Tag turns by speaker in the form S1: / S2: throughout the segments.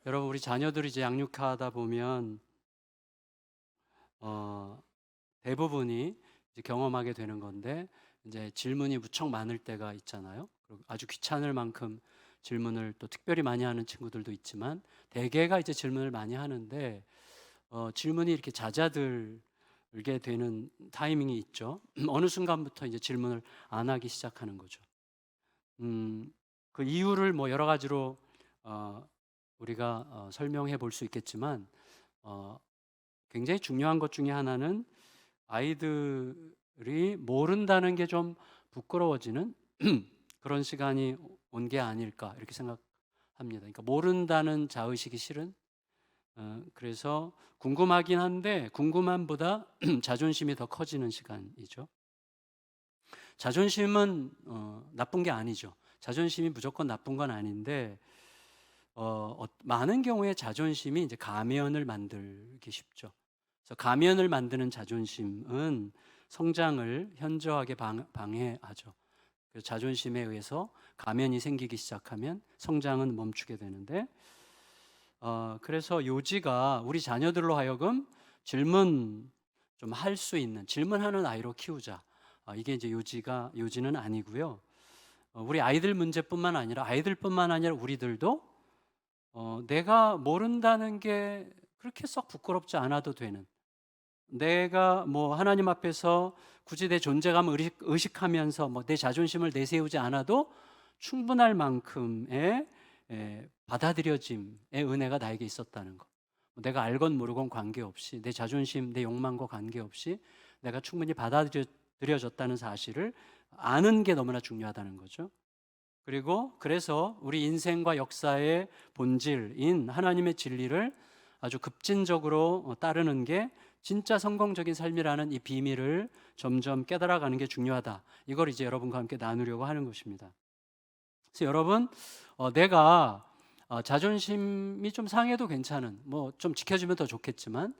S1: 여러분, 우리 자녀들이 이제 양육하다 보면 대부분이 이제 경험하게 되는 건데, 이제 질문이 무척 많을 때가 있잖아요. 그리고 아주 귀찮을 만큼 질문을 또 특별히 많이 하는 친구들도 있지만, 대개가 이제 질문을 많이 하는데 질문이 이렇게 잦아들게 되는 타이밍이 있죠. 어느 순간부터 이제 질문을 안 하기 시작하는 거죠. 그 이유를 뭐 여러 가지로 어, 우리가 설명해 볼 수 있겠지만, 어, 굉장히 중요한 것 중에 하나는 아이들이 모른다는 게 좀 부끄러워지는 그런 시간이 온 게 아닐까 이렇게 생각합니다. 그러니까 모른다는 자의식이 실은 그래서 궁금하긴 한데 궁금함보다 자존심이 더 커지는 시간이죠. 자존심은 나쁜 게 아니죠. 자존심이 무조건 나쁜 건 아닌데 많은 경우에 자존심이 이제 가면을 만들기 쉽죠. 그래서 가면을 만드는 자존심은 성장을 현저하게 방해하죠. 그래서 자존심에 의해서 가면이 생기기 시작하면 성장은 멈추게 되는데, 그래서 요지가 우리 자녀들로 하여금 질문 좀 할 수 있는 질문하는 아이로 키우자. 이게 이제 요지는 아니고요. 우리 아이들 문제뿐만 아니라 아이들뿐만 아니라 우리들도 내가 모른다는 게 그렇게 썩 부끄럽지 않아도 되는, 내가 뭐 하나님 앞에서 굳이 내 존재감을 의식하면서 뭐 내 자존심을 내세우지 않아도 충분할 만큼의 받아들여짐의 은혜가 나에게 있었다는 것. 내가 알건 모르건 관계없이, 내 자존심, 내 욕망과 관계없이 내가 충분히 받아들여졌다는 사실을 아는 게 너무나 중요하다는 거죠. 그리고 그래서 우리 인생과 역사의 본질인 하나님의 진리를 아주 급진적으로 따르는 게 진짜 성공적인 삶이라는 이 비밀을 점점 깨달아가는 게 중요하다. 이걸 이제 여러분과 함께 나누려고 하는 것입니다. 그래서 여러분, 내가 자존심이 좀 상해도 괜찮은, 뭐 좀 지켜주면 더 좋겠지만,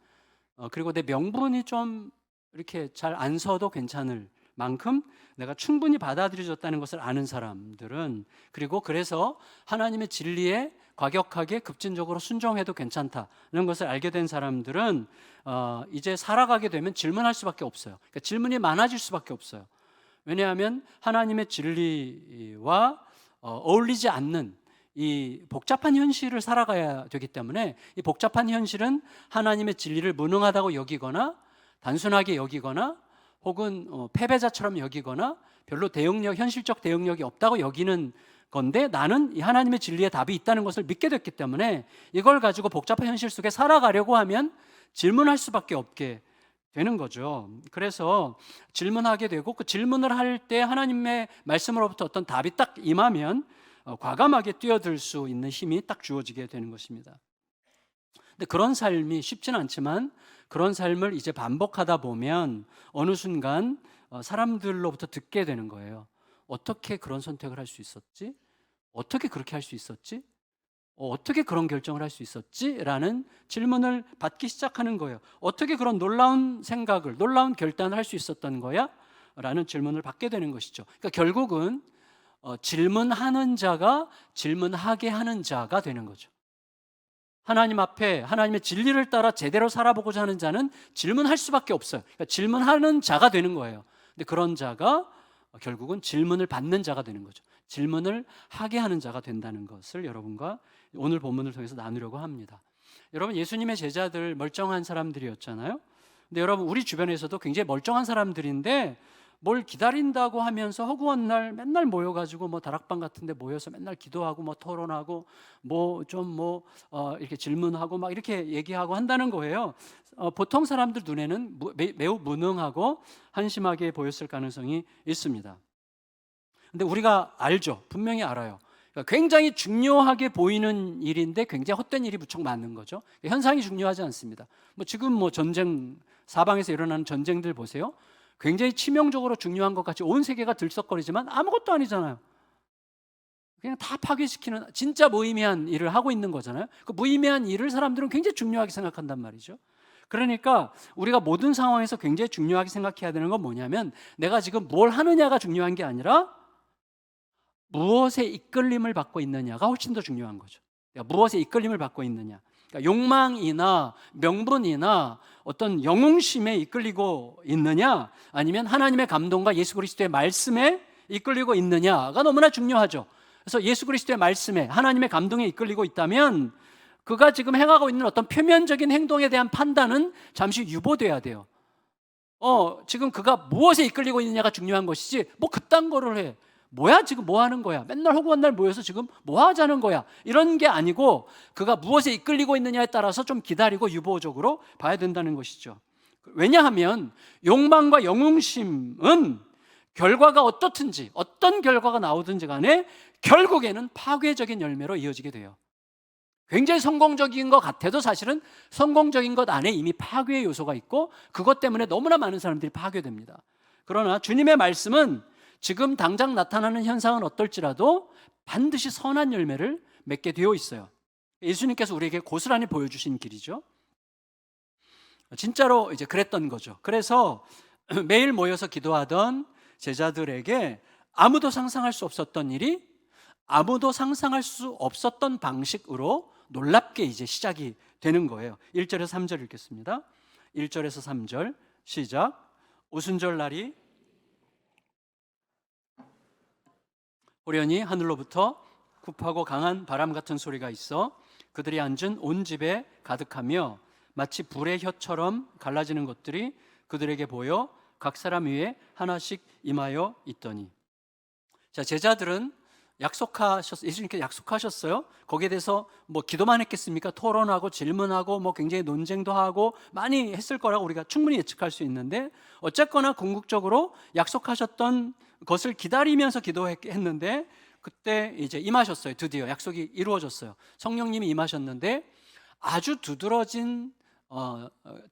S1: 그리고 내 명분이 좀 이렇게 잘 안 서도 괜찮을 만큼 내가 충분히 받아들여졌다는 것을 아는 사람들은, 그리고 그래서 하나님의 진리에 과격하게 급진적으로 순종해도 괜찮다는 것을 알게 된 사람들은 이제 살아가게 되면 질문할 수밖에 없어요. 그러니까 질문이 많아질 수밖에 없어요. 왜냐하면 하나님의 진리와 어울리지 않는 이 복잡한 현실을 살아가야 되기 때문에, 이 복잡한 현실은 하나님의 진리를 무능하다고 여기거나 단순하게 여기거나 혹은 패배자처럼 여기거나 별로 현실적 대응력이 없다고 여기는 건데, 나는 이 하나님의 진리에 답이 있다는 것을 믿게 됐기 때문에 이걸 가지고 복잡한 현실 속에 살아가려고 하면 질문할 수밖에 없게 되는 거죠. 그래서 질문하게 되고, 그 질문을 할 때 하나님의 말씀으로부터 어떤 답이 딱 임하면 과감하게 뛰어들 수 있는 힘이 딱 주어지게 되는 것입니다. 근데 그런 삶이 쉽지는 않지만, 그런 삶을 이제 반복하다 보면 어느 순간 사람들로부터 듣게 되는 거예요. 어떻게 그런 선택을 할 수 있었지? 어떻게 그렇게 할 수 있었지? 어떻게 그런 결정을 할 수 있었지? 라는 질문을 받기 시작하는 거예요. 어떻게 그런 놀라운 생각을, 놀라운 결단을 할 수 있었던 거야? 라는 질문을 받게 되는 것이죠. 그러니까 결국은 질문하는 자가 질문하게 하는 자가 되는 거죠. 하나님 앞에 하나님의 진리를 따라 제대로 살아보고자 하는 자는 질문할 수밖에 없어요. 그러니까 질문하는 자가 되는 거예요. 근데 그런 자가 결국은 질문을 받는 자가 되는 거죠. 질문을 하게 하는 자가 된다는 것을 여러분과 오늘 본문을 통해서 나누려고 합니다. 여러분, 예수님의 제자들 멀쩡한 사람들이었잖아요. 근데 여러분, 우리 주변에서도 굉장히 멀쩡한 사람들인데 뭘 기다린다고 하면서 허구한 날 맨날 모여가지고 뭐 다락방 같은데 모여서 맨날 기도하고 뭐 토론하고 뭐 좀 이렇게 질문하고 막 이렇게 얘기하고 한다는 거예요. 보통 사람들 눈에는 매우 무능하고 한심하게 보였을 가능성이 있습니다. 근데 우리가 알죠. 분명히 알아요. 그러니까 굉장히 중요하게 보이는 일인데 굉장히 헛된 일이 무척 많은 거죠. 현상이 중요하지 않습니다. 뭐 지금 뭐 전쟁, 사방에서 일어나는 전쟁들 보세요. 굉장히 치명적으로 중요한 것 같이 온 세계가 들썩거리지만 아무것도 아니잖아요. 그냥 다 파괴시키는 진짜 무의미한 일을 하고 있는 거잖아요. 그 무의미한 일을 사람들은 굉장히 중요하게 생각한단 말이죠. 그러니까 우리가 모든 상황에서 굉장히 중요하게 생각해야 되는 건 뭐냐면, 내가 지금 뭘 하느냐가 중요한 게 아니라 무엇에 이끌림을 받고 있느냐가 훨씬 더 중요한 거죠. 그러니까 무엇에 이끌림을 받고 있느냐. 그러니까 욕망이나 명분이나 어떤 영웅심에 이끌리고 있느냐, 아니면 하나님의 감동과 예수 그리스도의 말씀에 이끌리고 있느냐가 너무나 중요하죠. 그래서 예수 그리스도의 말씀에, 하나님의 감동에 이끌리고 있다면 그가 지금 행하고 있는 어떤 표면적인 행동에 대한 판단은 잠시 유보돼야 돼요. 지금 그가 무엇에 이끌리고 있느냐가 중요한 것이지 뭐 그딴 거를 해. 뭐야 지금 뭐 하는 거야? 맨날 허구한 날 모여서 지금 뭐 하자는 거야? 이런 게 아니고 그가 무엇에 이끌리고 있느냐에 따라서 좀 기다리고 유보적으로 봐야 된다는 것이죠. 왜냐하면 욕망과 영웅심은 결과가 어떻든지 어떤 결과가 나오든지 간에 결국에는 파괴적인 열매로 이어지게 돼요. 굉장히 성공적인 것 같아도 사실은 성공적인 것 안에 이미 파괴의 요소가 있고 그것 때문에 너무나 많은 사람들이 파괴됩니다. 그러나 주님의 말씀은 지금 당장 나타나는 현상은 어떨지라도 반드시 선한 열매를 맺게 되어 있어요. 예수님께서 우리에게 고스란히 보여주신 길이죠. 진짜로 이제 그랬던 거죠. 그래서 매일 모여서 기도하던 제자들에게 아무도 상상할 수 없었던 일이 아무도 상상할 수 없었던 방식으로 놀랍게 이제 시작이 되는 거예요. 1절에서 3절 읽겠습니다. 1절에서 3절 시작. 오순절 날이 호련히 하늘로부터 굽하고 강한 바람 같은 소리가 있어 그들이 앉은 온 집에 가득하며 마치 불의 혀처럼 갈라지는 것들이 그들에게 보여 각 사람 위에 하나씩 임하여 있더니. 자, 제자들은 예수님께서 약속하셨어요. 거기에 대해서 뭐 기도만 했겠습니까? 토론하고 질문하고 뭐 굉장히 논쟁도 하고 많이 했을 거라고 우리가 충분히 예측할 수 있는데, 어쨌거나 궁극적으로 약속하셨던 것을 기다리면서 기도했는데 그때 이제 임하셨어요. 드디어 약속이 이루어졌어요. 성령님이 임하셨는데 아주 두드러진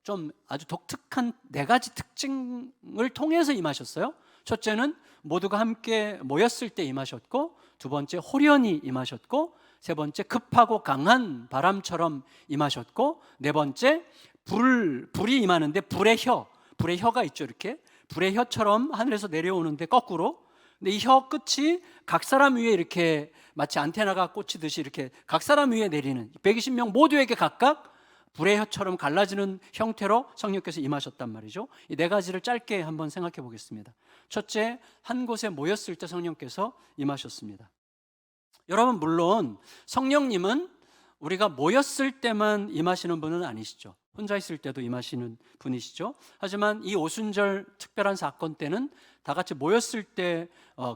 S1: 좀 아주 독특한 네 가지 특징을 통해서 임하셨어요. 첫째는 모두가 함께 모였을 때 임하셨고, 두 번째 호련히 임하셨고, 세 번째 급하고 강한 바람처럼 임하셨고, 네 번째 불이 임하는데 불의 혀가 있죠. 이렇게 불의 혀처럼 하늘에서 내려오는데 거꾸로. 근데 이 혀 끝이 각 사람 위에 이렇게 마치 안테나가 꽂히듯이 이렇게 각 사람 위에 내리는 120명 모두에게 각각 불의 혀처럼 갈라지는 형태로 성령께서 임하셨단 말이죠. 이 네 가지를 짧게 한번 생각해 보겠습니다. 첫째, 한 곳에 모였을 때 성령께서 임하셨습니다. 여러분, 물론 성령님은 우리가 모였을 때만 임하시는 분은 아니시죠. 혼자 있을 때도 임하시는 분이시죠. 하지만 이 오순절 특별한 사건 때는 다 같이 모였을 때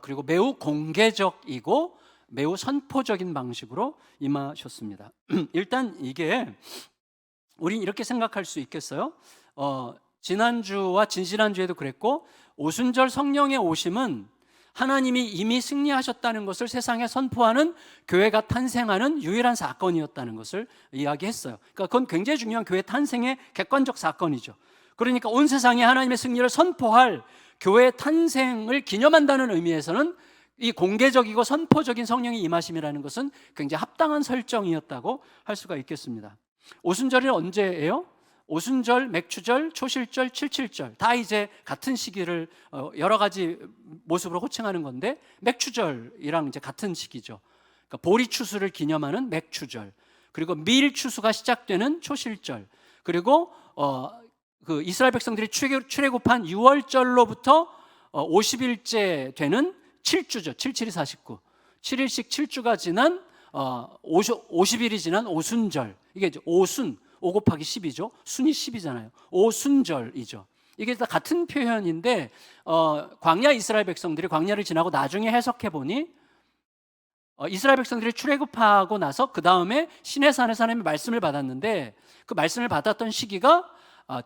S1: 그리고 매우 공개적이고 매우 선포적인 방식으로 임하셨습니다. 일단 이게 우린 이렇게 생각할 수 있겠어요? 지난주와 진지난주에도 그랬고, 오순절 성령의 오심은 하나님이 이미 승리하셨다는 것을 세상에 선포하는, 교회가 탄생하는 유일한 사건이었다는 것을 이야기했어요. 그러니까 그건 굉장히 중요한 교회 탄생의 객관적 사건이죠. 그러니까 온 세상에 하나님의 승리를 선포할 교회 탄생을 기념한다는 의미에서는 이 공개적이고 선포적인 성령의 임하심이라는 것은 굉장히 합당한 설정이었다고 할 수가 있겠습니다. 오순절이 언제예요? 오순절, 맥추절, 초실절, 칠칠절 다 이제 같은 시기를 여러 가지 모습으로 호칭하는 건데, 맥추절이랑 이제 같은 시기죠. 그러니까 보리 추수를 기념하는 맥추절, 그리고 밀 추수가 시작되는 초실절, 그리고 그 이스라엘 백성들이 출애굽한 6월절로부터 50일째 되는 7주죠. 77이 49. 7일씩 7주가 지난 50일이 지난 오순절. 이게 이제 오순, 5 곱하기 10이죠. 순이 10이잖아요. 오순절이죠. 이게 다 같은 표현인데 광야 이스라엘 백성들이 광야를 지나고 나중에 해석해 보니 이스라엘 백성들이 출애굽하고 나서 그 다음에 시내산에서 하나님의 말씀을 받았는데, 그 말씀을 받았던 시기가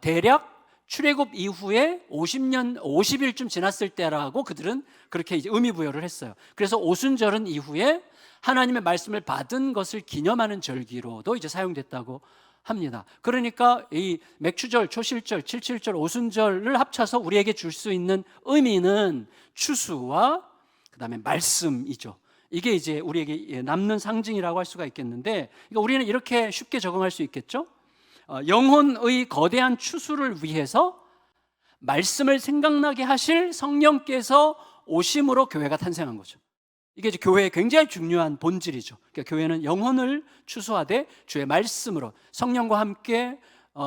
S1: 대략 출애굽 이후에 50일쯤 지났을 때라고 그들은 그렇게 이제 의미 부여를 했어요. 그래서 오순절은 이후에 하나님의 말씀을 받은 것을 기념하는 절기로도 이제 사용됐다고 합니다. 그러니까 이 맥추절, 초실절, 칠칠절, 오순절을 합쳐서 우리에게 줄 수 있는 의미는 추수와 그다음에 말씀이죠. 이게 이제 우리에게 남는 상징이라고 할 수가 있겠는데, 그러니까 우리는 이렇게 쉽게 적응할 수 있겠죠. 영혼의 거대한 추수를 위해서 말씀을 생각나게 하실 성령께서 오심으로 교회가 탄생한 거죠. 이게 이제 교회의 굉장히 중요한 본질이죠. 그러니까 교회는 영혼을 추수하되 주의 말씀으로 성령과 함께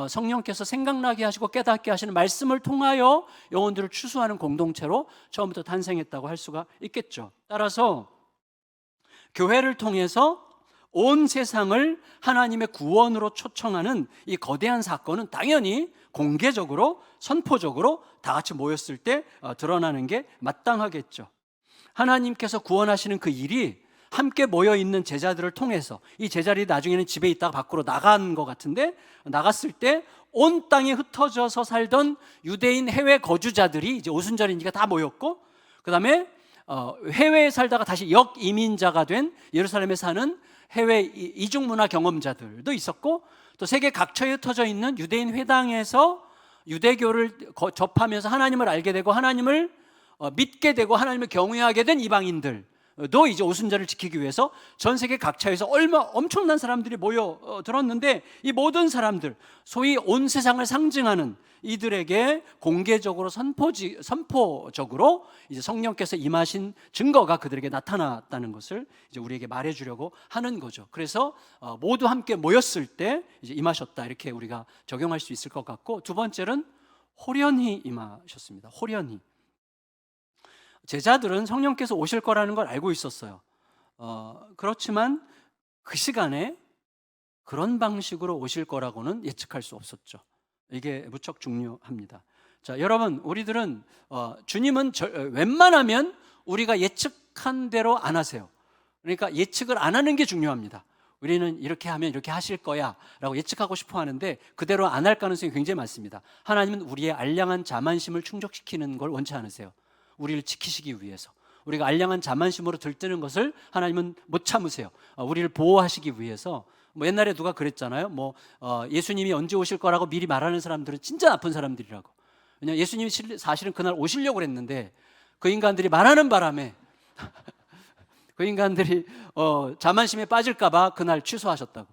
S1: 성령께서 생각나게 하시고 깨닫게 하시는 말씀을 통하여 영혼들을 추수하는 공동체로 처음부터 탄생했다고 할 수가 있겠죠. 따라서 교회를 통해서 온 세상을 하나님의 구원으로 초청하는 이 거대한 사건은 당연히 공개적으로 선포적으로 다 같이 모였을 때 드러나는 게 마땅하겠죠. 하나님께서 구원하시는 그 일이 함께 모여있는 제자들을 통해서, 이 제자들이 나중에는 집에 있다가 밖으로 나간 것 같은데, 나갔을 때 온 땅에 흩어져서 살던 유대인 해외 거주자들이 이제 오순절이니까 다 모였고, 그 다음에 해외에 살다가 다시 역이민자가 된 예루살렘에 사는 해외 이중문화 경험자들도 있었고, 또 세계 각처에 흩어져 있는 유대인 회당에서 유대교를 접하면서 하나님을 알게 되고 하나님을 믿게 되고 하나님을 경외하게 된 이방인들도 이제 오순절을 지키기 위해서 전 세계 각처에서 엄청난 사람들이 모여들었는데, 이 모든 사람들, 소위 온 세상을 상징하는 이들에게 공개적으로 선포적으로 이제 성령께서 임하신 증거가 그들에게 나타났다는 것을 이제 우리에게 말해주려고 하는 거죠. 그래서 모두 함께 모였을 때 이제 임하셨다, 이렇게 우리가 적용할 수 있을 것 같고, 두 번째는 호련히 임하셨습니다. 호련히. 제자들은 성령께서 오실 거라는 걸 알고 있었어요. 그렇지만 그 시간에 그런 방식으로 오실 거라고는 예측할 수 없었죠. 이게 무척 중요합니다. 자, 여러분, 우리들은 주님은 웬만하면 우리가 예측한 대로 안 하세요. 그러니까 예측을 안 하는 게 중요합니다. 우리는 이렇게 하면 이렇게 하실 거야 라고 예측하고 싶어 하는데 그대로 안 할 가능성이 굉장히 많습니다. 하나님은 우리의 알량한 자만심을 충족시키는 걸 원치 않으세요. 우리를 지키시기 위해서, 우리가 알량한 자만심으로 들뜨는 것을 하나님은 못 참으세요. 우리를 보호하시기 위해서. 옛날에 누가 그랬잖아요. 예수님이 언제 오실 거라고 미리 말하는 사람들은 진짜 나쁜 사람들이라고. 왜냐하면 예수님이 사실은 그날 오시려고 그랬는데 그 인간들이 말하는 바람에 그 인간들이 자만심에 빠질까 봐 그날 취소하셨다고.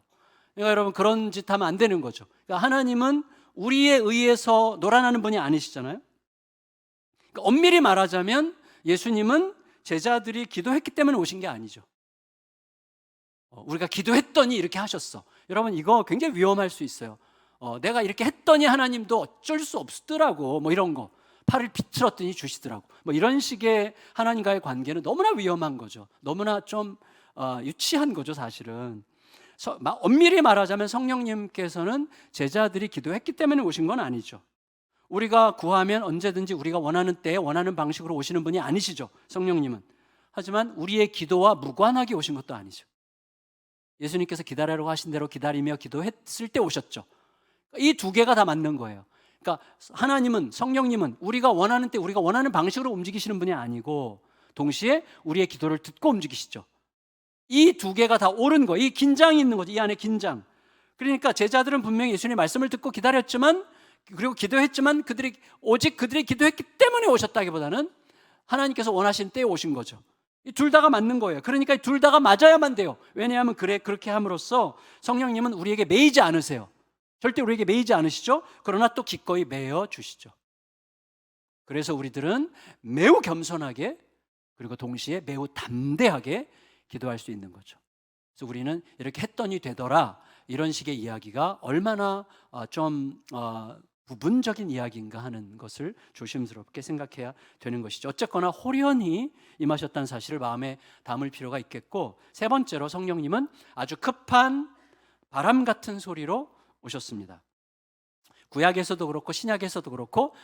S1: 그러니까 여러분, 그런 짓 하면 안 되는 거죠. 그러니까 하나님은 우리에 의해서 놀아나는 분이 아니시잖아요. 그러니까 엄밀히 말하자면 예수님은 제자들이 기도했기 때문에 오신 게 아니죠. 우리가 기도했더니 이렇게 하셨어. 여러분, 이거 굉장히 위험할 수 있어요. 내가 이렇게 했더니 하나님도 어쩔 수 없더라고, 이런 거. 팔을 비틀었더니 주시더라고, 이런 식의 하나님과의 관계는 너무나 위험한 거죠. 너무나 좀 유치한 거죠, 사실은. 엄밀히 말하자면 성령님께서는 제자들이 기도했기 때문에 오신 건 아니죠. 우리가 구하면 언제든지 우리가 원하는 때에 원하는 방식으로 오시는 분이 아니시죠, 성령님은. 하지만 우리의 기도와 무관하게 오신 것도 아니죠. 예수님께서 기다리라고 하신 대로 기다리며 기도했을 때 오셨죠. 이 두 개가 다 맞는 거예요. 그러니까 하나님은, 성령님은 우리가 원하는 때 우리가 원하는 방식으로 움직이시는 분이 아니고 동시에 우리의 기도를 듣고 움직이시죠. 이 두 개가 다 옳은 거예요. 이 긴장이 있는 거죠. 이 안에 긴장. 그러니까 제자들은 분명히 예수님의 말씀을 듣고 기다렸지만, 그리고 기도했지만 오직 그들이 기도했기 때문에 오셨다기보다는 하나님께서 원하시는 때에 오신 거죠. 이 둘 다가 맞는 거예요. 그러니까 이 둘 다가 맞아야만 돼요. 왜냐하면 그렇게 함으로써 성령님은 우리에게 매이지 않으세요. 절대 우리에게 매이지 않으시죠. 그러나 또 기꺼이 매여 주시죠. 그래서 우리들은 매우 겸손하게, 그리고 동시에 매우 담대하게 기도할 수 있는 거죠. 그래서 우리는 이렇게 했더니 되더라, 이런 식의 이야기가 얼마나 좀 부분적인 이야기인가 하는 것을 조심스럽게 생각해야 되는 것이죠. 어쨌거나 호련히 임하셨다는 사실을 마음에 담을 필요가 있겠고, 세 번째로 성령님은 아주 급한 바람 같은 소리로 오셨습니다. 구약에서도 그렇고 신약에서도 그렇고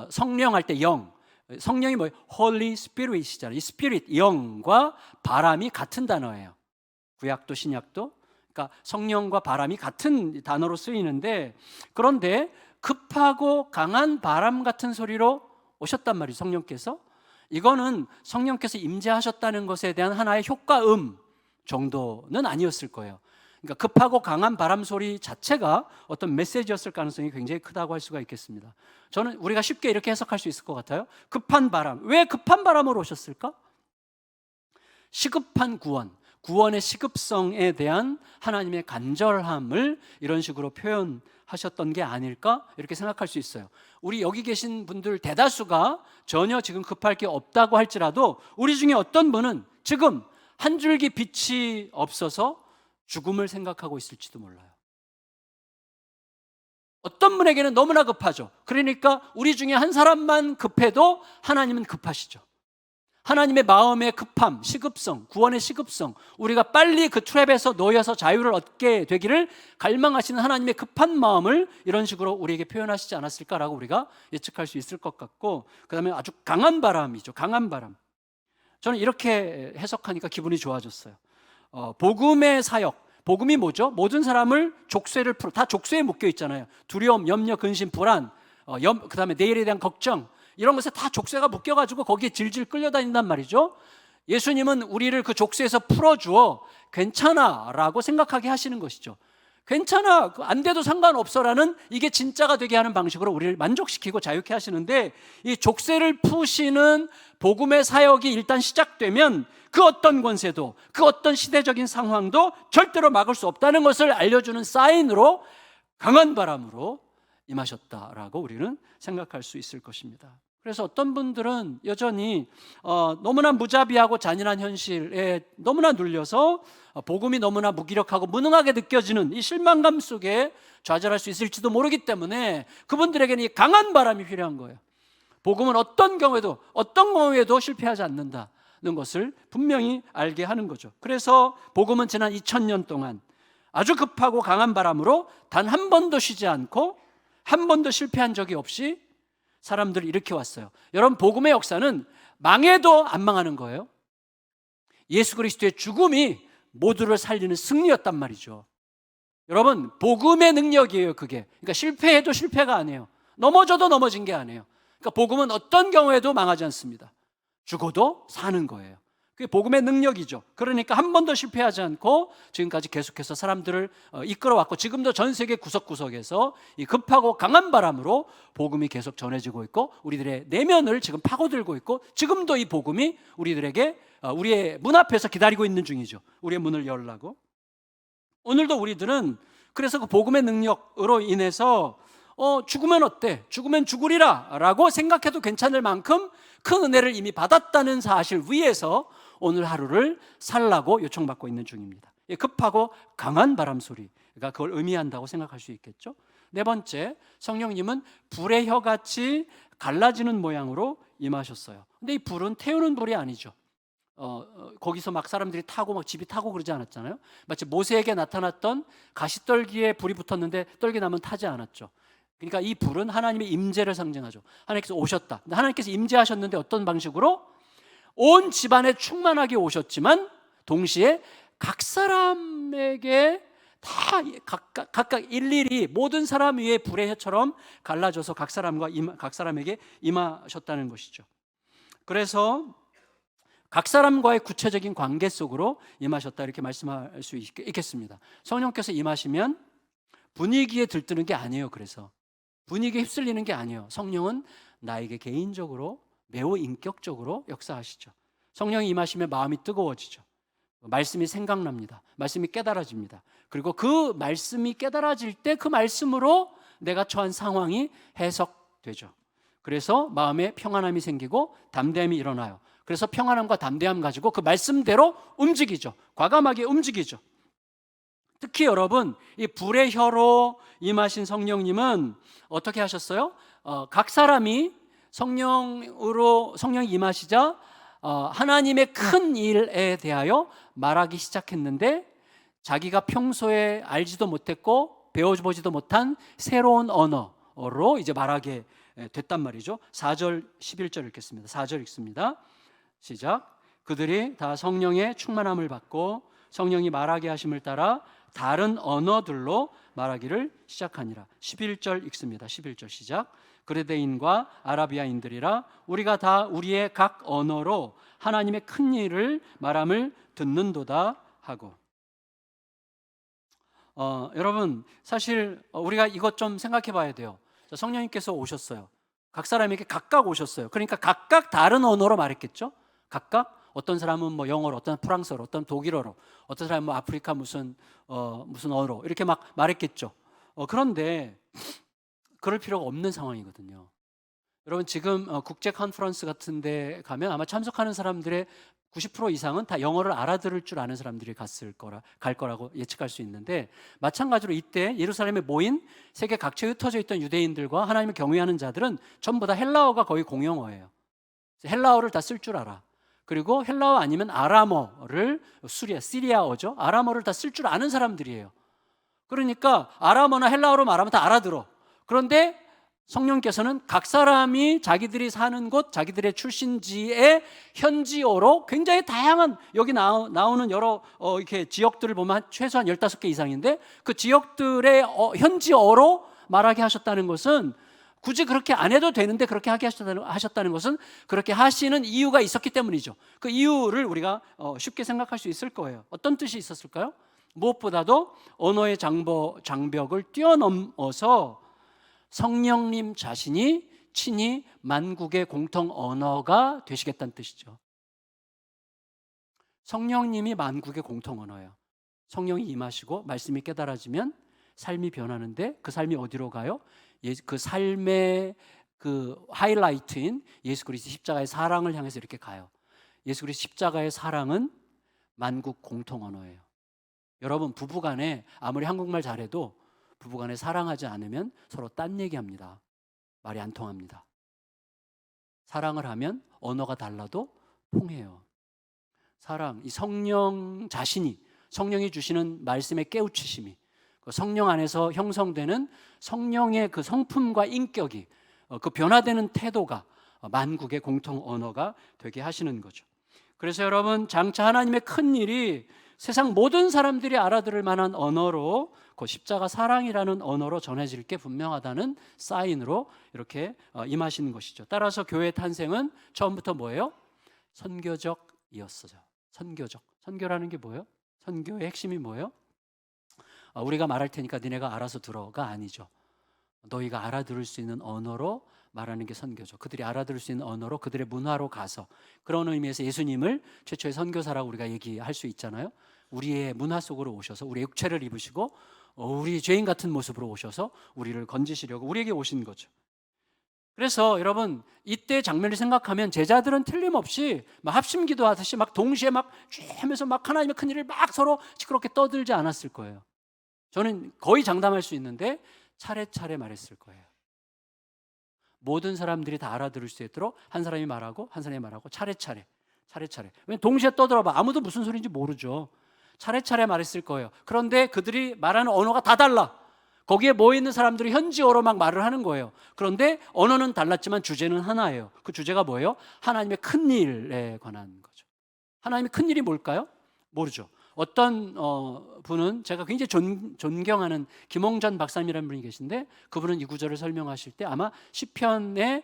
S1: 성령 할 때 성령이 뭐예요? Holy Spirit이잖아요. 이 Spirit, 영과 바람이 같은 단어예요. 구약도 신약도. 그러니까 성령과 바람이 같은 단어로 쓰이는데, 그런데 급하고 강한 바람 같은 소리로 오셨단 말이에요, 성령께서. 이거는 성령께서 임재하셨다는 것에 대한 하나의 효과음 정도는 아니었을 거예요. 그러니까 급하고 강한 바람 소리 자체가 어떤 메시지였을 가능성이 굉장히 크다고 할 수가 있겠습니다. 저는 우리가 쉽게 이렇게 해석할 수 있을 것 같아요. 급한 바람. 왜 급한 바람으로 오셨을까? 시급한 구원. 구원의 시급성에 대한 하나님의 간절함을 이런 식으로 표현하셨던 게 아닐까 이렇게 생각할 수 있어요. 우리 여기 계신 분들 대다수가 전혀 지금 급할 게 없다고 할지라도 우리 중에 어떤 분은 지금 한 줄기 빛이 없어서 죽음을 생각하고 있을지도 몰라요. 어떤 분에게는 너무나 급하죠. 그러니까 우리 중에 한 사람만 급해도 하나님은 급하시죠. 하나님의 마음의 급함, 시급성, 구원의 시급성, 우리가 빨리 그 트랩에서 놓여서 자유를 얻게 되기를 갈망하시는 하나님의 급한 마음을 이런 식으로 우리에게 표현하시지 않았을까라고 우리가 예측할 수 있을 것 같고, 그 다음에 아주 강한 바람이죠. 강한 바람. 저는 이렇게 해석하니까 기분이 좋아졌어요. 복음의 사역, 복음이 뭐죠? 모든 사람을 족쇄를 풀어, 다 족쇄에 묶여 있잖아요. 두려움, 염려, 근심, 불안, 그 다음에 내일에 대한 걱정, 이런 것에 다 족쇄가 묶여가지고 거기에 질질 끌려다닌단 말이죠. 예수님은 우리를 그 족쇄에서 풀어주어 괜찮아 라고 생각하게 하시는 것이죠. 괜찮아, 안 돼도 상관없어라는, 이게 진짜가 되게 하는 방식으로 우리를 만족시키고 자유케 하시는데, 이 족쇄를 푸시는 복음의 사역이 일단 시작되면 그 어떤 권세도, 그 어떤 시대적인 상황도 절대로 막을 수 없다는 것을 알려주는 사인으로 강한 바람으로 임하셨다라고 우리는 생각할 수 있을 것입니다. 그래서 어떤 분들은 여전히 너무나 무자비하고 잔인한 현실에 너무나 눌려서 복음이 너무나 무기력하고 무능하게 느껴지는 이 실망감 속에 좌절할 수 있을지도 모르기 때문에 그분들에게는 이 강한 바람이 필요한 거예요. 복음은 어떤 경우에도 실패하지 않는다는 것을 분명히 알게 하는 거죠. 그래서 복음은 지난 2000년 동안 아주 급하고 강한 바람으로 단 한 번도 쉬지 않고 한 번도 실패한 적이 없이 사람들을 일으켜 왔어요. 여러분, 복음의 역사는 망해도 안 망하는 거예요. 예수 그리스도의 죽음이 모두를 살리는 승리였단 말이죠. 여러분, 복음의 능력이에요, 그게. 그러니까 실패해도 실패가 아니에요. 넘어져도 넘어진 게 아니에요. 그러니까 복음은 어떤 경우에도 망하지 않습니다. 죽어도 사는 거예요. 그게 복음의 능력이죠. 그러니까 한 번도 실패하지 않고 지금까지 계속해서 사람들을 이끌어왔고, 지금도 전 세계 구석구석에서 이 급하고 강한 바람으로 복음이 계속 전해지고 있고, 우리들의 내면을 지금 파고들고 있고, 지금도 이 복음이 우리들에게 우리의 문 앞에서 기다리고 있는 중이죠. 우리의 문을 열라고. 오늘도 우리들은 그래서 그 복음의 능력으로 인해서 죽으면 어때? 죽으면 죽으리라 라고 생각해도 괜찮을 만큼 큰 은혜를 이미 받았다는 사실 위에서 오늘 하루를 살라고 요청받고 있는 중입니다. 급하고 강한 바람 소리가 그걸 의미한다고 생각할 수 있겠죠. 네 번째, 성령님은 불의 혀같이 갈라지는 모양으로 임하셨어요. 근데 이 불은 태우는 불이 아니죠. 거기서 막 사람들이 타고 막 집이 타고 그러지 않았잖아요. 마치 모세에게 나타났던 가시떨기에 불이 붙었는데 떨기 나면 타지 않았죠. 그러니까 이 불은 하나님의 임재를 상징하죠. 하나님께서 오셨다. 하나님께서 임재하셨는데 어떤 방식으로? 온 집안에 충만하게 오셨지만 동시에 각 사람에게 다 각각 일일이 모든 사람 위에 불의 혀처럼 갈라져서 각 사람에게 임하셨다는 것이죠. 그래서 각 사람과의 구체적인 관계 속으로 임하셨다, 이렇게 말씀할 수 있겠습니다. 성령께서 임하시면 분위기에 들뜨는 게 아니에요. 그래서 분위기에 휩쓸리는 게 아니에요. 성령은 나에게 개인적으로 매우 인격적으로 역사하시죠. 성령이 임하시면 마음이 뜨거워지죠. 말씀이 생각납니다. 말씀이 깨달아집니다. 그리고 그 말씀이 깨달아질 때 그 말씀으로 내가 처한 상황이 해석되죠. 그래서 마음에 평안함이 생기고 담대함이 일어나요. 그래서 평안함과 담대함 가지고 그 말씀대로 움직이죠. 과감하게 움직이죠. 특히 여러분, 이 불의 혀로 임하신 성령님은 어떻게 하셨어요? 각 사람이 성령이 임하시자 하나님의 큰 일에 대하여 말하기 시작했는데, 자기가 평소에 알지도 못했고 배워보지도 못한 새로운 언어로 이제 말하게 됐단 말이죠. 4절 11절 읽겠습니다. 4절 읽습니다. 시작. 그들이 다 성령의 충만함을 받고 성령이 말하게 하심을 따라 다른 언어들로 말하기를 시작하니라. 11절 읽습니다. 11절 시작. 그레데인과 아라비아인들이라 우리가 다 우리의 각 언어로 하나님의 큰 일을 말함을 듣는도다 하고. 여러분, 사실 우리가 이것 좀 생각해 봐야 돼요. 성령님께서 오셨어요. 각 사람에게 각각 오셨어요. 그러니까 각각 다른 언어로 말했겠죠. 각각 어떤 사람은 뭐 영어로, 어떤 프랑스어로, 어떤 독일어로, 어떤 사람은 뭐 아프리카 무슨 어로 이렇게 막 말했겠죠. 그런데 그럴 필요가 없는 상황이거든요. 여러분 지금 국제 컨퍼런스 같은 데 가면 아마 참석하는 사람들의 90% 이상은 다 영어를 알아들을 줄 아는 사람들이 갈 거라고 예측할 수 있는데, 마찬가지로 이때 예루살렘에 모인 세계 각처에 흩어져 있던 유대인들과 하나님을 경외하는 자들은 전부 다 헬라어가 거의 공용어예요. 헬라어를 다 쓸 줄 알아. 그리고 헬라어 아니면 아람어를, 시리아어죠. 아람어를 다 쓸 줄 아는 사람들이에요. 그러니까 아람어나 헬라어로 말하면 다 알아들어. 그런데 성령께서는 각 사람이 자기들이 사는 곳, 자기들의 출신지의 현지어로 굉장히 다양한, 여기 나오는 여러 이렇게 지역들을 보면 최소한 15개 이상인데, 그 지역들의 현지어로 말하게 하셨다는 것은, 굳이 그렇게 안 해도 되는데 그렇게 하게 하셨다는 것은 그렇게 하시는 이유가 있었기 때문이죠. 그 이유를 우리가 쉽게 생각할 수 있을 거예요. 어떤 뜻이 있었을까요? 무엇보다도 언어의 장벽을 뛰어넘어서 성령님 자신이 친히 만국의 공통 언어가 되시겠다는 뜻이죠. 성령님이 만국의 공통 언어예요. 성령이 임하시고 말씀이 깨달아지면 삶이 변하는데, 그 삶이 어디로 가요? 그 삶의 그 하이라이트인 예수 그리스도 십자가의 사랑을 향해서 이렇게 가요. 예수 그리스도 십자가의 사랑은 만국 공통 언어예요. 여러분, 부부간에 아무리 한국말 잘해도 부부간에 사랑하지 않으면 서로 딴 얘기합니다. 말이 안 통합니다. 사랑을 하면 언어가 달라도 통해요. 사랑, 이 성령 자신이, 성령이 주시는 말씀의 깨우치심이, 그 성령 안에서 형성되는 성령의 그 성품과 인격이, 그 변화되는 태도가 만국의 공통 언어가 되게 하시는 거죠. 그래서 여러분, 장차 하나님의 큰 일이 세상 모든 사람들이 알아들을 만한 언어로, 그 십자가 사랑이라는 언어로 전해질 게 분명하다는 사인으로 이렇게 임하시는 것이죠. 따라서 교회 탄생은 처음부터 뭐예요? 선교적이었어요. 선교적. 선교라는 게 뭐예요? 선교의 핵심이 뭐예요? 우리가 말할 테니까 니네가 알아서 들어가 아니죠. 너희가 알아들을 수 있는 언어로 말하는 게 선교죠. 그들이 알아들을 수 있는 언어로, 그들의 문화로 가서, 그런 의미에서 예수님을 최초의 선교사라고 우리가 얘기할 수 있잖아요. 우리의 문화 속으로 오셔서 우리의 육체를 입으시고 우리 죄인 같은 모습으로 오셔서 우리를 건지시려고 우리에게 오신 거죠. 그래서 여러분, 이때 장면을 생각하면 제자들은 틀림없이 막 합심기도 하듯이 막 동시에 막 하면서 막 하나님의 큰 일을 막 서로 시끄럽게 떠들지 않았을 거예요. 저는 거의 장담할 수 있는데 차례차례 말했을 거예요. 모든 사람들이 다 알아들을 수 있도록 한 사람이 말하고 한 사람이 말하고 차례차례. 왜냐면 동시에 떠들어봐 아무도 무슨 소리인지 모르죠. 차례차례 말했을 거예요. 그런데 그들이 말하는 언어가 다 달라. 거기에 모여있는 사람들이 현지어로 막 말을 하는 거예요. 그런데 언어는 달랐지만 주제는 하나예요. 그 주제가 뭐예요? 하나님의 큰 일에 관한 거죠. 하나님의 큰 일이 뭘까요? 모르죠. 어떤 분은, 제가 굉장히 존경하는 김홍전 박사님이라는 분이 계신데, 그분은 이 구절을 설명하실 때 아마 시편의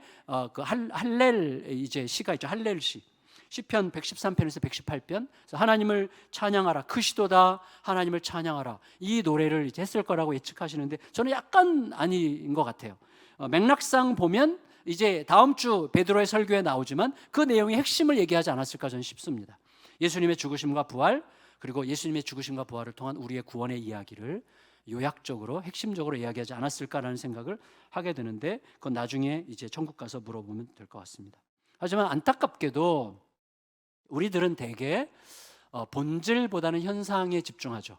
S1: 그 할렐 이제 시가 있죠. 할렐 시. 시편 113편에서 118편. 그래서 하나님을 찬양하라. 크시도다. 하나님을 찬양하라. 이 노래를 이제 했을 거라고 예측하시는데 저는 약간 아닌 것 같아요. 맥락상 보면 이제 다음 주 베드로의 설교에 나오지만 그 내용의 핵심을 얘기하지 않았을까 저는 싶습니다. 예수님의 죽으심과 부활, 그리고 예수님의 죽으심과 부활을 통한 우리의 구원의 이야기를 요약적으로 핵심적으로 이야기하지 않았을까라는 생각을 하게 되는데, 그건 나중에 이제 천국 가서 물어보면 될 것 같습니다. 하지만 안타깝게도 우리들은 대개 본질보다는 현상에 집중하죠.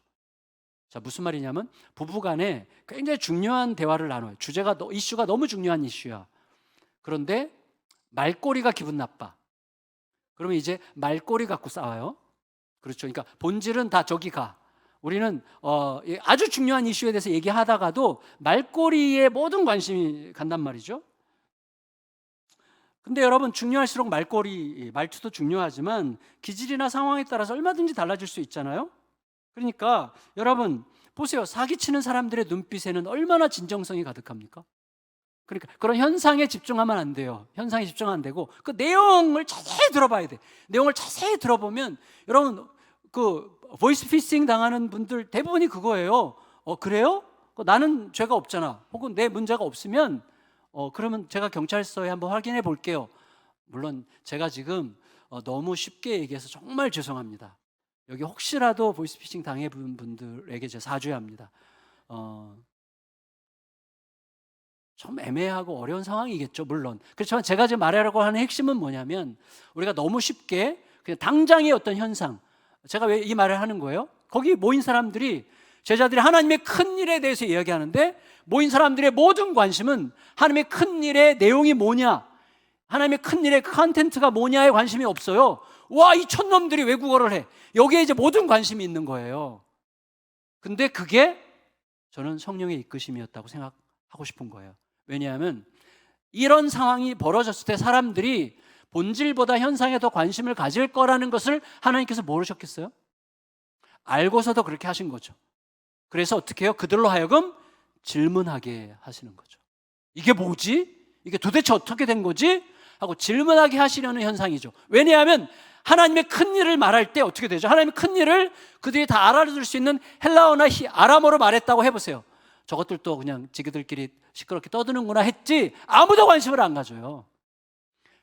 S1: 자, 무슨 말이냐면 부부간에 굉장히 중요한 대화를 나눠요. 이슈가 너무 중요한 이슈야. 그런데 말꼬리가 기분 나빠. 그러면 이제 말꼬리 갖고 싸워요. 그렇죠. 그러니까 본질은 다 저기 가. 우리는 아주 중요한 이슈에 대해서 얘기하다가도 말꼬리에 모든 관심이 간단 말이죠. 근데 여러분, 중요할수록 말투도 중요하지만 기질이나 상황에 따라서 얼마든지 달라질 수 있잖아요. 그러니까 여러분 보세요. 사기치는 사람들의 눈빛에는 얼마나 진정성이 가득합니까? 그러니까 그런 현상에 집중하면 안 돼요. 현상에 집중하면 안 되고 그 내용을 자세히 들어봐야 돼. 내용을 자세히 들어보면 여러분, 그 보이스피싱 당하는 분들 대부분이 그거예요. 그래요? 나는 죄가 없잖아. 혹은 내 문제가 없으면 그러면 제가 경찰서에 한번 확인해 볼게요. 물론 제가 지금 너무 쉽게 얘기해서 정말 죄송합니다. 여기 혹시라도 보이스피싱 당해본 분들에게 제가 사죄합니다. 좀 애매하고 어려운 상황이겠죠, 물론. 그렇지만 제가 지금 말하려고 하는 핵심은 뭐냐면, 우리가 너무 쉽게 그냥 당장의 어떤 현상, 제가 왜 이 말을 하는 거예요? 거기 모인 사람들이, 제자들이 하나님의 큰 일에 대해서 이야기하는데, 모인 사람들의 모든 관심은 하나님의 큰 일의 내용이 뭐냐, 하나님의 큰 일의 컨텐츠가 뭐냐에 관심이 없어요. 와, 이 촌놈들이 외국어를 해. 여기에 이제 모든 관심이 있는 거예요. 근데 그게 저는 성령의 이끄심이었다고 생각하고 싶은 거예요. 왜냐하면 이런 상황이 벌어졌을 때 사람들이 본질보다 현상에 더 관심을 가질 거라는 것을 하나님께서 모르셨겠어요? 알고서도 그렇게 하신 거죠. 그래서 어떻게 해요? 그들로 하여금 질문하게 하시는 거죠. 이게 뭐지? 이게 도대체 어떻게 된 거지? 하고 질문하게 하시려는 현상이죠. 왜냐하면 하나님의 큰 일을 말할 때 어떻게 되죠? 하나님의 큰 일을 그들이 다 알아들을 수 있는 헬라어나 아람어로 말했다고 해보세요. 저것들도 그냥 지그들끼리 시끄럽게 떠드는구나 했지 아무도 관심을 안 가져요.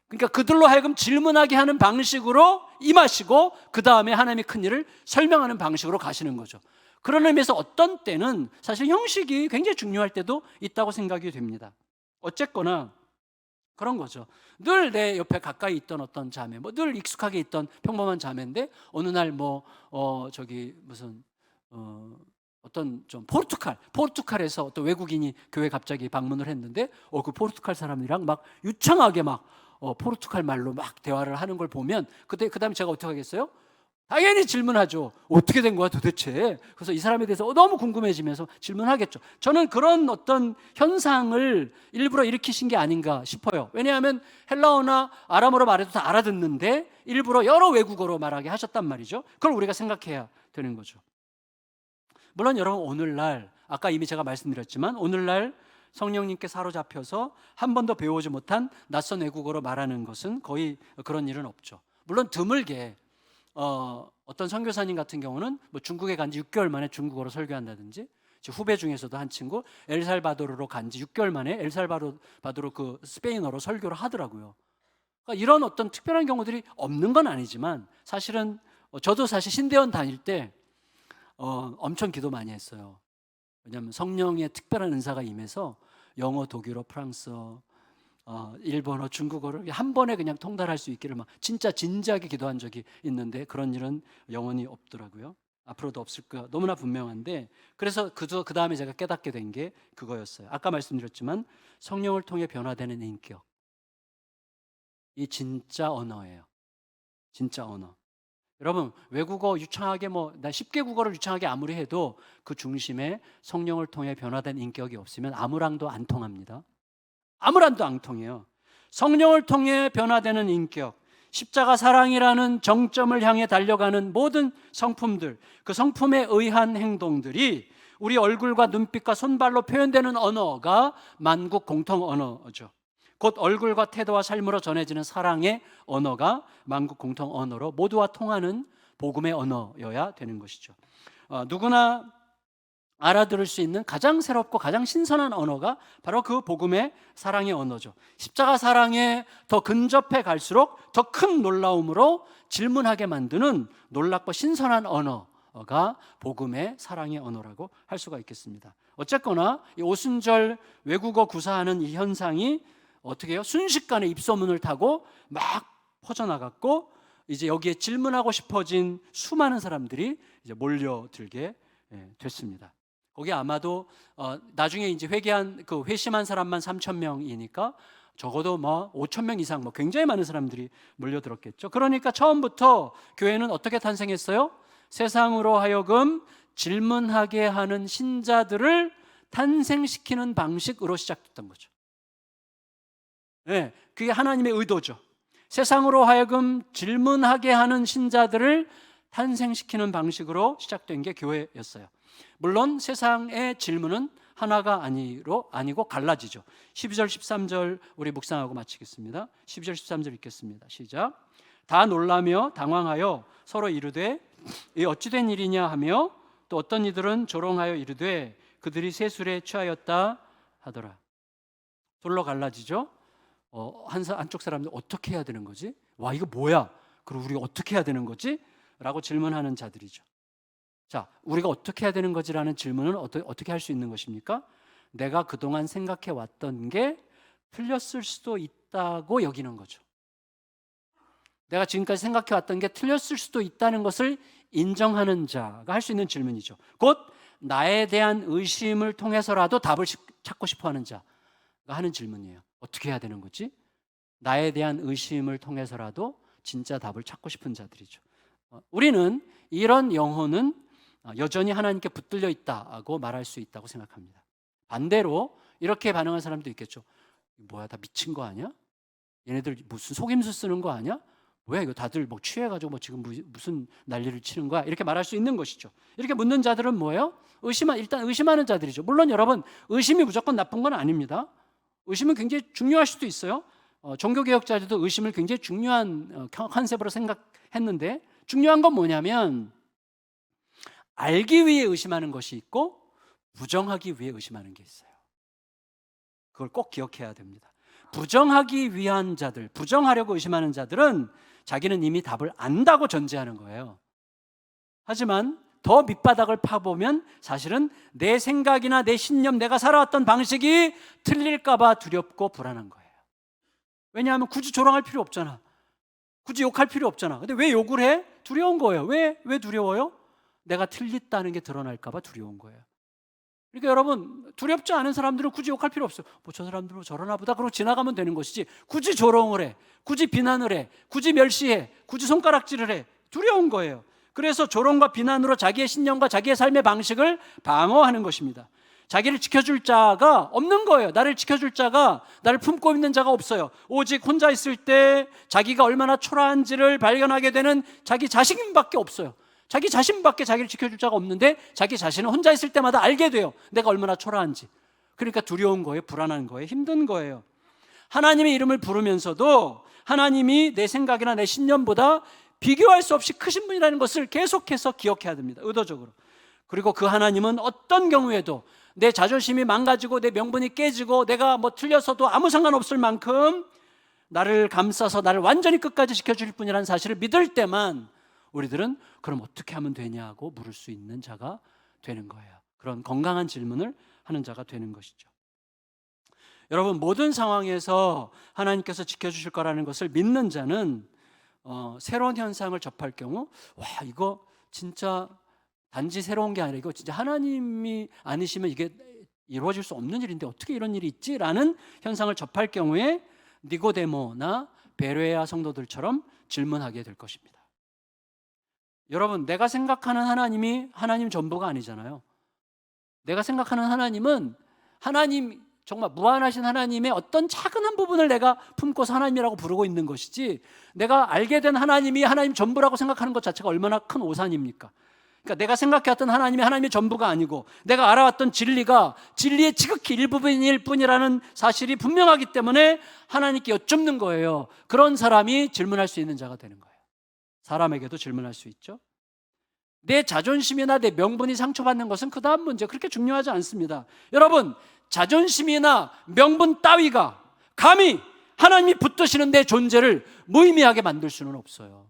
S1: 그러니까 그들로 하여금 질문하게 하는 방식으로 임하시고 그 다음에 하나님의 큰 일을 설명하는 방식으로 가시는 거죠. 그런 의미에서 어떤 때는 사실 형식이 굉장히 중요할 때도 있다고 생각이 됩니다. 어쨌거나 그런 거죠. 늘 내 옆에 가까이 있던 어떤 자매, 늘 익숙하게 있던 평범한 자매인데 어느 날 어떤 좀 포르투갈에서 어떤 외국인이 교회 갑자기 방문을 했는데 그 포르투갈 사람이랑 막 유창하게 포르투갈 말로 막 대화를 하는 걸 보면 그다음에 제가 어떻게 하겠어요? 당연히 질문하죠. 어떻게 된 거야 도대체? 그래서 이 사람에 대해서 너무 궁금해지면서 질문하겠죠. 저는 그런 어떤 현상을 일부러 일으키신 게 아닌가 싶어요. 왜냐하면 헬라어나 아람어로 말해도 다 알아듣는데 일부러 여러 외국어로 말하게 하셨단 말이죠. 그걸 우리가 생각해야 되는 거죠. 물론 여러분, 오늘날 아까 이미 제가 말씀드렸지만 오늘날 성령님께 사로잡혀서 한 번도 배워오지 못한 낯선 외국어로 말하는 것은 거의 그런 일은 없죠. 물론 드물게 어떤 선교사님 같은 경우는 중국에 간 지 6개월 만에 중국어로 설교한다든지, 제 후배 중에서도 한 친구 엘살바도르로 간 지 6개월 만에 엘살바도르 그 스페인어로 설교를 하더라고요. 그러니까 이런 어떤 특별한 경우들이 없는 건 아니지만 사실은 저도 사실 신대원 다닐 때 엄청 기도 많이 했어요. 왜냐하면 성령의 특별한 은사가 임해서 영어, 독일어, 프랑스어, 일본어, 중국어를 한 번에 그냥 통달할 수 있기를 막 진짜 진지하게 기도한 적이 있는데 그런 일은 영원히 없더라고요. 앞으로도 없을 거야 너무나 분명한데, 그래서 그 다음에 제가 깨닫게 된 게 그거였어요. 아까 말씀드렸지만 성령을 통해 변화되는 인격, 이 진짜 언어예요. 진짜 언어. 여러분, 외국어 유창하게 나 10개 국어를 유창하게 아무리 해도 그 중심에 성령을 통해 변화된 인격이 없으면 아무랑도 안 통합니다. 아무랑도 안 통해요. 성령을 통해 변화되는 인격, 십자가 사랑이라는 정점을 향해 달려가는 모든 성품들, 그 성품에 의한 행동들이 우리 얼굴과 눈빛과 손발로 표현되는 언어가 만국 공통 언어죠. 곧 얼굴과 태도와 삶으로 전해지는 사랑의 언어가 만국 공통 언어로 모두와 통하는 복음의 언어여야 되는 것이죠. 누구나 알아들을 수 있는 가장 새롭고 가장 신선한 언어가 바로 그 복음의 사랑의 언어죠. 십자가 사랑에 더 근접해 갈수록 더 큰 놀라움으로 질문하게 만드는 놀랍고 신선한 언어가 복음의 사랑의 언어라고 할 수가 있겠습니다. 어쨌거나 이 오순절 외국어 구사하는 이 현상이 어떻게 해요? 순식간에 입소문을 타고 막 퍼져나갔고, 이제 여기에 질문하고 싶어진 수많은 사람들이 이제 몰려들게 됐습니다. 거기 아마도 나중에 이제 회심한 사람만 3,000명이니까 적어도 5,000명 이상 굉장히 많은 사람들이 몰려들었겠죠. 그러니까 처음부터 교회는 어떻게 탄생했어요? 세상으로 하여금 질문하게 하는 신자들을 탄생시키는 방식으로 시작됐던 거죠. 네, 그게 하나님의 의도죠. 세상으로 하여금 질문하게 하는 신자들을 탄생시키는 방식으로 시작된 게 교회였어요. 물론 세상의 질문은 하나가 아니고 갈라지죠. 12절 13절 우리 묵상하고 마치겠습니다. 12절 13절 읽겠습니다. 시작. 다 놀라며 당황하여 서로 이르되 이 어찌된 일이냐 하며, 또 어떤 이들은 조롱하여 이르되 그들이 세술에 취하였다 하더라. 둘로 갈라지죠. 한쪽 사람들 어떻게 해야 되는 거지? 와, 이거 뭐야? 그럼 우리가 어떻게 해야 되는 거지? 라고 질문하는 자들이죠. 자, 우리가 어떻게 해야 되는 거지라는 질문은 어떻게 할 수 있는 것입니까? 내가 그동안 생각해 왔던 게 틀렸을 수도 있다고 여기는 거죠. 내가 지금까지 생각해 왔던 게 틀렸을 수도 있다는 것을 인정하는 자가 할 수 있는 질문이죠. 곧 나에 대한 의심을 통해서라도 답을 찾고 싶어 하는 자가 하는 질문이에요. 어떻게 해야 되는 거지? 나에 대한 의심을 통해서라도 진짜 답을 찾고 싶은 자들이죠. 우리는 이런 영혼은 여전히 하나님께 붙들려 있다고 말할 수 있다고 생각합니다. 반대로 이렇게 반응한 사람도 있겠죠. 뭐야, 다 미친 거 아니야? 얘네들 무슨 속임수 쓰는 거 아니야? 뭐야, 이거 다들 뭐 취해가지고 뭐 지금 무슨 난리를 치는 거야? 이렇게 말할 수 있는 것이죠. 이렇게 묻는 자들은 뭐예요? 일단 의심하는 자들이죠. 물론 여러분, 의심이 무조건 나쁜 건 아닙니다. 의심은 굉장히 중요할 수도 있어요. 종교개혁자들도 의심을 굉장히 중요한 컨셉으로 생각했는데, 중요한 건 뭐냐면 알기 위해 의심하는 것이 있고 부정하기 위해 의심하는 게 있어요. 그걸 꼭 기억해야 됩니다. 부정하기 위한 자들, 부정하려고 의심하는 자들은 자기는 이미 답을 안다고 전제하는 거예요. 하지만 더 밑바닥을 파보면 사실은 내 생각이나 내 신념, 내가 살아왔던 방식이 틀릴까 봐 두렵고 불안한 거예요. 왜냐하면 굳이 조롱할 필요 없잖아. 굳이 욕할 필요 없잖아. 근데 왜 욕을 해? 두려운 거예요. 왜 두려워요? 내가 틀렸다는 게 드러날까 봐 두려운 거예요. 그러니까 여러분, 두렵지 않은 사람들은 굳이 욕할 필요 없어요. 뭐 저 사람들은 저러나 보다 그러고 지나가면 되는 것이지, 굳이 조롱을 해, 굳이 비난을 해, 굳이 멸시해, 굳이 손가락질을 해. 두려운 거예요. 그래서 조롱과 비난으로 자기의 신념과 자기의 삶의 방식을 방어하는 것입니다. 자기를 지켜줄 자가 없는 거예요. 나를 지켜줄 자가, 나를 품고 있는 자가 없어요. 오직 혼자 있을 때 자기가 얼마나 초라한지를 발견하게 되는 자기 자신밖에 없어요. 자기 자신밖에 자기를 지켜줄 자가 없는데 자기 자신은 혼자 있을 때마다 알게 돼요. 내가 얼마나 초라한지. 그러니까 두려운 거예요. 불안한 거예요. 힘든 거예요. 하나님의 이름을 부르면서도 하나님이 내 생각이나 내 신념보다 비교할 수 없이 크신 분이라는 것을 계속해서 기억해야 됩니다. 의도적으로. 그리고 그 하나님은 어떤 경우에도 내 자존심이 망가지고 내 명분이 깨지고 내가 뭐 틀려서도 아무 상관없을 만큼 나를 감싸서 나를 완전히 끝까지 지켜줄 분이라는 사실을 믿을 때만 우리들은 그럼 어떻게 하면 되냐고 물을 수 있는 자가 되는 거예요. 그런 건강한 질문을 하는 자가 되는 것이죠. 여러분, 모든 상황에서 하나님께서 지켜주실 거라는 것을 믿는 자는 새로운 현상을 접할 경우, 와, 이거 진짜 단지 새로운 게 아니라 이거 진짜 하나님이 아니시면 이게 이루어질 수 없는 일인데 어떻게 이런 일이 있지? 라는 현상을 접할 경우에 니고데모나 베레아 성도들처럼 질문하게 될 것입니다. 여러분, 내가 생각하는 하나님이 하나님 전부가 아니잖아요. 내가 생각하는 하나님은 하나님, 정말 무한하신 하나님의 어떤 작은 한 부분을 내가 품고서 하나님이라고 부르고 있는 것이지, 내가 알게 된 하나님이 하나님 전부라고 생각하는 것 자체가 얼마나 큰 오산입니까? 그러니까 내가 생각해왔던 하나님이 하나님의 전부가 아니고 내가 알아왔던 진리가 진리의 지극히 일부분일 뿐이라는 사실이 분명하기 때문에 하나님께 여쭙는 거예요. 그런 사람이 질문할 수 있는 자가 되는 거예요. 사람에게도 질문할 수 있죠. 내 자존심이나 내 명분이 상처받는 것은 그 다음 문제, 그렇게 중요하지 않습니다. 여러분, 자존심이나 명분 따위가 감히 하나님이 붙드시는 내 존재를 무의미하게 만들 수는 없어요.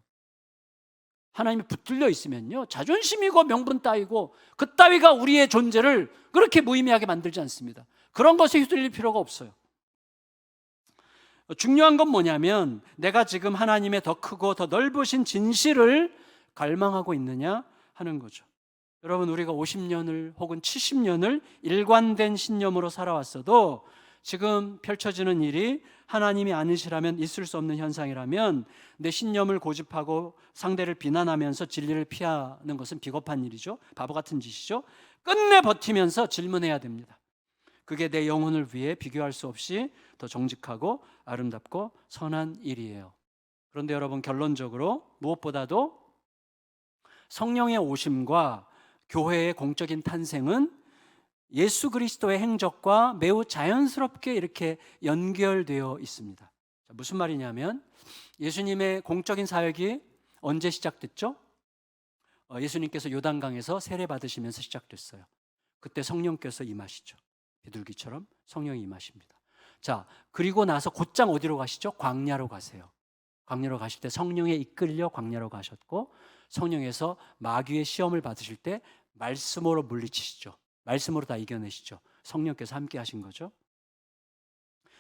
S1: 하나님이 붙들려 있으면요, 자존심이고 명분 따위고 그 따위가 우리의 존재를 그렇게 무의미하게 만들지 않습니다. 그런 것에 휘둘릴 필요가 없어요. 중요한 건 뭐냐면 내가 지금 하나님의 더 크고 더 넓으신 진실을 갈망하고 있느냐 하는 거죠. 여러분, 우리가 50년을 혹은 70년을 일관된 신념으로 살아왔어도 지금 펼쳐지는 일이 하나님이 아니시라면, 있을 수 없는 현상이라면 내 신념을 고집하고 상대를 비난하면서 진리를 피하는 것은 비겁한 일이죠. 바보 같은 짓이죠. 끝내 버티면서 질문해야 됩니다. 그게 내 영혼을 위해 비교할 수 없이 더 정직하고 아름답고 선한 일이에요. 그런데 여러분, 결론적으로 무엇보다도 성령의 오심과 교회의 공적인 탄생은 예수 그리스도의 행적과 매우 자연스럽게 이렇게 연결되어 있습니다. 무슨 말이냐면 예수님의 공적인 사역이 언제 시작됐죠? 예수님께서 요단강에서 세례 받으시면서 시작됐어요. 그때 성령께서 임하시죠. 비둘기처럼 성령이 임하십니다. 자, 그리고 나서 곧장 어디로 가시죠? 광야로 가세요. 광야로 가실 때 성령에 이끌려 광야로 가셨고, 성령에서 마귀의 시험을 받으실 때 말씀으로 물리치시죠. 말씀으로 다 이겨내시죠. 성령께서 함께 하신 거죠.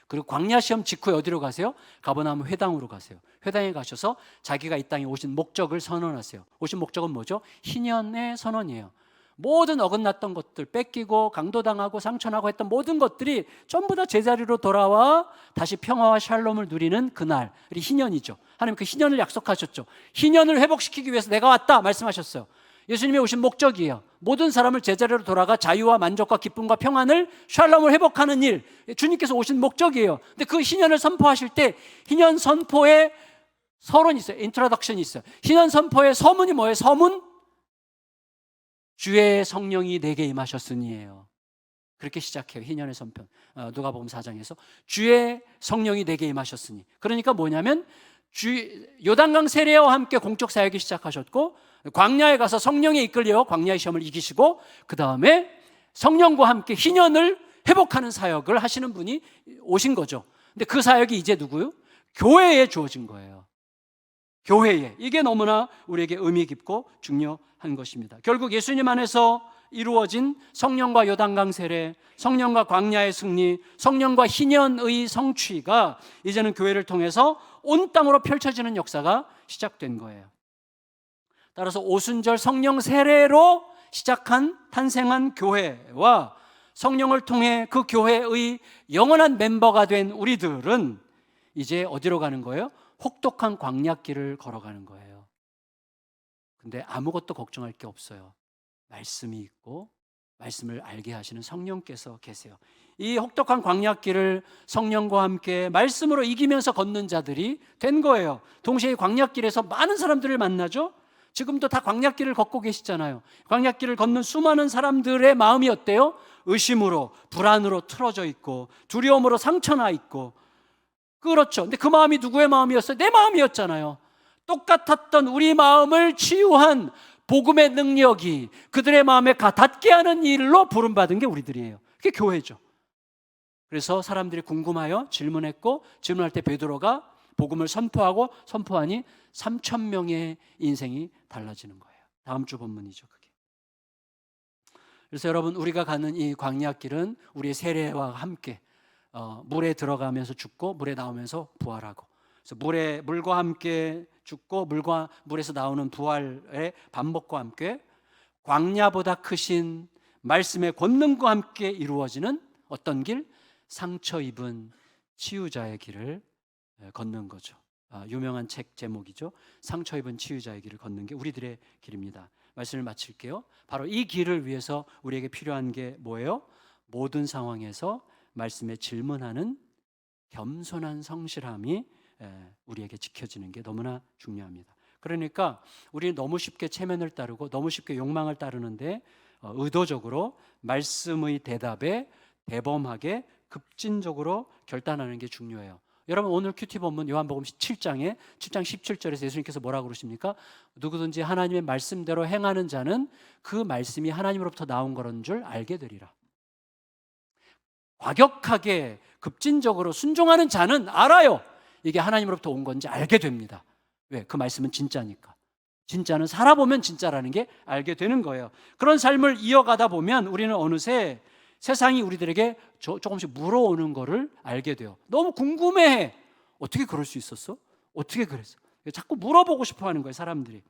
S1: 그리고 광야 시험 직후에 어디로 가세요? 가버나움 회당으로 가세요. 회당에 가셔서 자기가 이 땅에 오신 목적을 선언하세요. 오신 목적은 뭐죠? 희년의 선언이에요. 모든 어긋났던 것들, 뺏기고 강도당하고 상처나고 했던 모든 것들이 전부 다 제자리로 돌아와 다시 평화와 샬롬을 누리는 그날이 희년이죠. 하나님 그 희년을 약속하셨죠. 희년을 회복시키기 위해서 내가 왔다 말씀하셨어요. 예수님이 오신 목적이에요. 모든 사람을 제자리로 돌아가 자유와 만족과 기쁨과 평안을, 샬롬을 회복하는 일, 주님께서 오신 목적이에요. 근데 그 희년을 선포하실 때 희년 선포의 서론이 있어요. 인트로덕션이 있어요. 희년 선포의 서문이 뭐예요? 서문? 주의 성령이 내게 임하셨으니예요. 그렇게 시작해요. 희년의 선편. 누가복음 4장에서 주의 성령이 내게 임하셨으니. 그러니까 뭐냐면 요단강 세례와 함께 공적 사역이 시작하셨고, 광야에 가서 성령에 이끌려 광야의 시험을 이기시고, 그 다음에 성령과 함께 희년을 회복하는 사역을 하시는 분이 오신 거죠. 근데 그 사역이 이제 누구요? 교회에 주어진 거예요. 교회에. 이게 너무나 우리에게 의미 깊고 중요한 것입니다. 결국 예수님 안에서 이루어진 성령과 요단강 세례, 성령과 광야의 승리, 성령과 희년의 성취가 이제는 교회를 통해서 온 땅으로 펼쳐지는 역사가 시작된 거예요. 따라서 오순절 성령 세례로 시작한 탄생한 교회와 성령을 통해 그 교회의 영원한 멤버가 된 우리들은 이제 어디로 가는 거예요? 혹독한 광야길을 걸어가는 거예요. 근데 아무것도 걱정할 게 없어요. 말씀이 있고 말씀을 알게 하시는 성령께서 계세요. 이 혹독한 광야길을 성령과 함께 말씀으로 이기면서 걷는 자들이 된 거예요. 동시에 광야길에서 많은 사람들을 만나죠. 지금도 다 광야길을 걷고 계시잖아요. 광야길을 걷는 수많은 사람들의 마음이 어때요? 의심으로, 불안으로 틀어져 있고, 두려움으로 상처나 있고. 그렇죠. 근데 그 마음이 누구의 마음이었어요? 내 마음이었잖아요. 똑같았던 우리 마음을 치유한 복음의 능력이 그들의 마음에 닿게 하는 일로 부름받은 게 우리들이에요. 그게 교회죠. 그래서 사람들이 궁금하여 질문했고, 질문할 때 베드로가 복음을 선포하고 선포하니 3,000명의 인생이 달라지는 거예요. 다음 주 본문이죠, 그게. 그래서 여러분, 우리가 가는 이 광야길은 우리의 세례와 함께 물에 들어가면서 죽고 물에 나오면서 부활하고, 그래서 물과 함께 죽고 물에서 나오는 부활의 반복과 함께 광야보다 크신 말씀의 권능과 함께 이루어지는 어떤 길? 상처 입은 치유자의 길을 걷는 거죠. 유명한 책 제목이죠. 상처 입은 치유자의 길을 걷는 게 우리들의 길입니다. 말씀을 마칠게요. 바로 이 길을 위해서 우리에게 필요한 게 뭐예요? 모든 상황에서 말씀에 질문하는 겸손한 성실함이 우리에게 지켜지는 게 너무나 중요합니다. 그러니까 우리는 너무 쉽게 체면을 따르고 너무 쉽게 욕망을 따르는데 의도적으로 말씀의 대답에 대범하게 급진적으로 결단하는 게 중요해요. 여러분, 오늘 큐티 본문 요한복음 7장 17절에서 예수님께서 뭐라고 그러십니까? 누구든지 하나님의 말씀대로 행하는 자는 그 말씀이 하나님으로부터 나온 거라는 줄 알게 되리라. 과격하게 급진적으로 순종하는 자는 알아요. 이게 하나님으로부터 온 건지 알게 됩니다. 왜? 그 말씀은 진짜니까. 진짜는 살아보면 진짜라는 게 알게 되는 거예요. 그런 삶을 이어가다 보면 우리는 어느새 세상이 우리들에게 조금씩 물어오는 거를 알게 돼요. 너무 궁금해해. 어떻게 그럴 수 있었어? 어떻게 그랬어? 자꾸 물어보고 싶어 하는 거예요, 사람들이.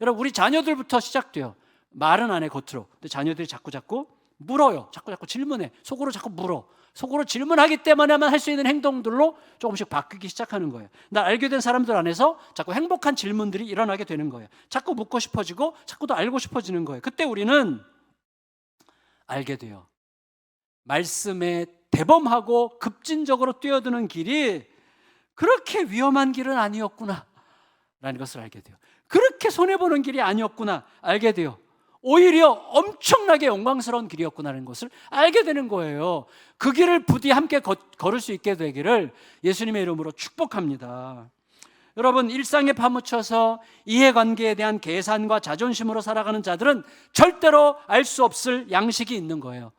S1: 여러분, 우리 자녀들부터 시작돼요. 말은 안 해, 겉으로. 근데 자녀들이 자꾸 물어요. 자꾸 질문해. 속으로 자꾸 물어. 속으로 질문하기 때문에만 할 수 있는 행동들로 조금씩 바뀌기 시작하는 거예요. 나 알게 된 사람들 안에서 자꾸 행복한 질문들이 일어나게 되는 거예요. 자꾸 묻고 싶어지고 자꾸 더 알고 싶어지는 거예요. 그때 우리는 알게 돼요. 말씀에 대범하고 급진적으로 뛰어드는 길이 그렇게 위험한 길은 아니었구나 라는 것을 알게 돼요. 그렇게 손해보는 길이 아니었구나 알게 돼요. 오히려 엄청나게 영광스러운 길이었구나라는 것을 알게 되는 거예요. 그 길을 부디 함께 걸을 수 있게 되기를 예수님의 이름으로 축복합니다. 여러분, 일상에 파묻혀서 이해관계에 대한 계산과 자존심으로 살아가는 자들은 절대로 알 수 없을 양식이 있는 거예요.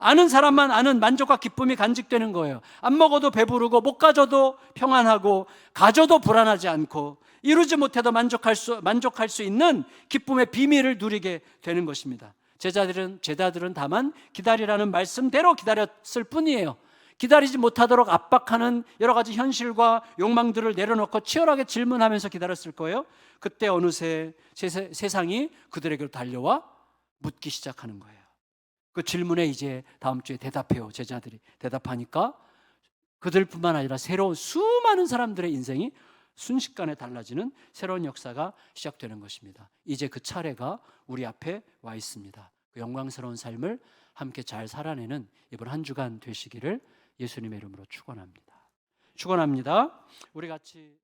S1: 아는 사람만 아는 만족과 기쁨이 간직되는 거예요. 안 먹어도 배부르고 못 가져도 평안하고 가져도 불안하지 않고 이루지 못해도 만족할 수 있는 기쁨의 비밀을 누리게 되는 것입니다. 제자들은 다만 기다리라는 말씀대로 기다렸을 뿐이에요. 기다리지 못하도록 압박하는 여러 가지 현실과 욕망들을 내려놓고 치열하게 질문하면서 기다렸을 거예요. 그때 어느새 세상이 그들에게로 달려와 묻기 시작하는 거예요. 그 질문에 이제 다음 주에 대답해요. 제자들이 대답하니까 그들뿐만 아니라 새로운 수많은 사람들의 인생이 순식간에 달라지는 새로운 역사가 시작되는 것입니다. 이제 그 차례가 우리 앞에 와 있습니다. 그 영광스러운 삶을 함께 잘 살아내는 이번 한 주간 되시기를 예수님의 이름으로 축원합니다. 우리 같이